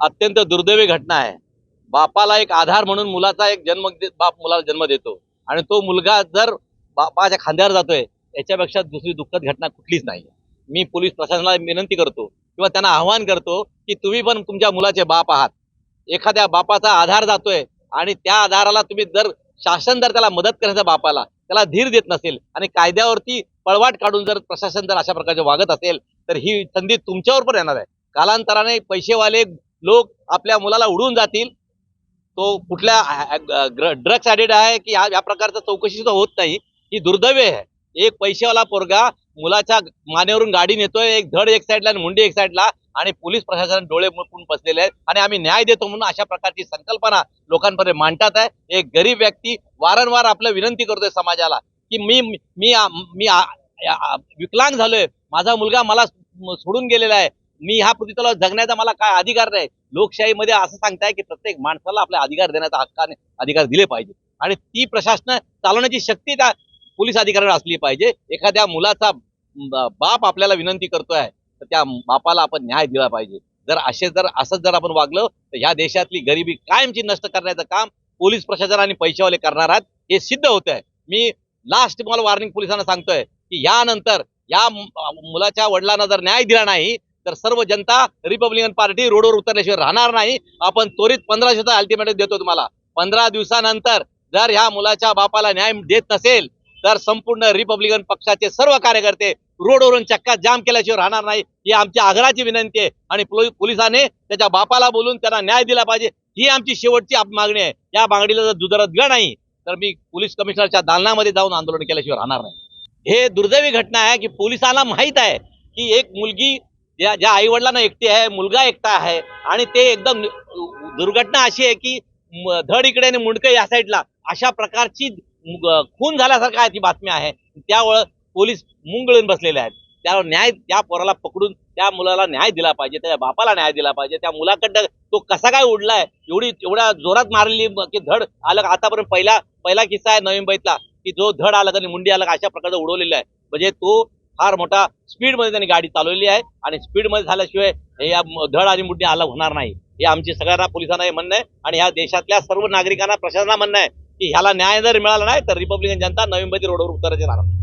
अत्यंत दुर्दैवी घटना आहे। बापाला एक आधार म्हणून मुलाचा एक बाप मुलाला जन्म देतो आणि तो मुलगा जर बापाच्या खांद्यावर जातोय याच्यापेक्षा दुसरी दुःखद घटना कुठलीच नाही। मी पोलीस प्रशासनाला विनंती करतो किंवा त्यांना आवाहन करतो की तुम्ही पण तुमच्या मुलाचे बाप आहात। एखाद्या बापाचा आधार जातोय आणि त्या आधाराला तुम्ही जर शासन जर त्याला मदत करायचं बापाला त्याला धीर देत नसेल आणि कायद्यावरती पळवाट काढून जर प्रशासन जर अशा प्रकारचे वागत असेल तर ही संधी तुमच्यावर पण येणार आहे। कालांतराने पैसेवाले लोक आपल्या मुलाला उडवून जातील। तो कुठल्या ड्रग्स ऍडिक्ट आहे की या प्रकारचं चौकशी सुद्धा होत नाही। ही दुर्दैव आहे। एक पैसेवाला पोरगा मुलाच्या मानेवरून गाडी नेतोय, एक धड एक साईडला आणि मुंडी एक साईडला, आणि पोलीस प्रशासन डोळे मुळपून बसलेले आहेत आणि आम्ही न्याय देतो म्हणून अशा प्रकारची संकल्पना लोकांपर्यंत मांडतात आहे। एक गरीब व्यक्ती वारंवार आपलं विनंती करतोय समाजाला की मी मी मी विकलांग झालोय, माझा मुलगा मला सोडून गेलेला आहे, मी ह्या पृथ्वीतलावर जगण्याचा मला काय अधिकार नाही। लोकशाहीमध्ये असं सांगताय की प्रत्येक माणसाला आपला अधिकार देण्याचा हक्काने अधिकार दिले पाहिजे आणि ती प्रशासन चालवण्याची शक्ती त्या पोलीस अधिकाऱ्यांना असली पाहिजे। एखाद्या मुलाचा बाप आपल्याला विनंती करतोय तर त्या बापाला आपण न्याय दिला पाहिजे। जर असंच जर आपण वागलो तर ह्या देशातली गरिबी कायमची नष्ट करण्याचं काम पोलीस प्रशासन आणि पैशावाले करणार आहेत हे सिद्ध होत आहे। मी लास्ट मला वॉर्निंग पोलिसांना सांगतोय की यानंतर या मुलाच्या वडिलांना जर न्याय दिला नाही तर सर्व जनता रिपब्लिकन पार्टी रोडवर उतरल्याशिवाय राहणार नाही। आपण त्वरित 15 दिवसाचा अल्टिमेटम देतो तुम्हाला। 15 दिवसानंतर जर ह्या मुलाच्या बापाला न्याय देत नसेल तर संपूर्ण रिपब्लिकन पक्षाचे सर्व कार्यकर्ते रोडवरून चक्का जाम केल्याशिवाय राहणार नाही। ही आमची आग्रहाची विनंती आहे आणि पोलिसांनी त्याच्या बापाला बोलून त्यांना न्याय दिला पाहिजे ही आमची शेवटची मागणी आहे। या मागणीला जर दुजोरा दिला नाही तर मी पोलीस कमिशनरच्या दालनामध्ये जाऊन आंदोलन केल्याशिवाय राहणार नाही। हे दुर्दैवी घटना आहे की पोलिसांना माहित आहे की एक मुलगी ज्या आई वडिलांना एकटी आहे, मुलगा एकटा आहे आणि ते एकदम दुर्घटना अशी आहे की धड इकडे आणि मुंडकं या साईडला अशा प्रकारची खून झाल्यासारखं आहे ती बातमी आहे। त्यामुळे पोलीस मुंगळून बसलेले आहेत। त्यावर न्याय त्या पोराला पकडून त्या मुलाला न्याय दिला पाहिजे, त्याच्या बापाला न्याय दिला पाहिजे। त्या मुलाकडं तो कसा काय उडलाय, एवढ्या जोरात मारलेली की धड आलं। आतापर्यंत पहिला किस्सा आहे नवी मुंबईतला की जो धड आला आणि मुंडी आला अशा प्रकारचं उडवलेलं आहे। म्हणजे तो फार मोठा स्पीडमध्ये त्यांनी गाडी चालवलेली आहे आणि स्पीडमध्ये झाल्याशिवाय या धड आणि मुंडी आला होणार नाही हे आमची सगळ्यांना पोलिसांना हे म्हणणं आहे आणि ह्या देशातल्या सर्व नागरिकांना प्रशासनाला म्हणणं आहे की ह्याला न्याय जर मिळाला नाही तर रिपब्लिकन जनता नवी मुंबईत रोडवर उतरायचे राहणार।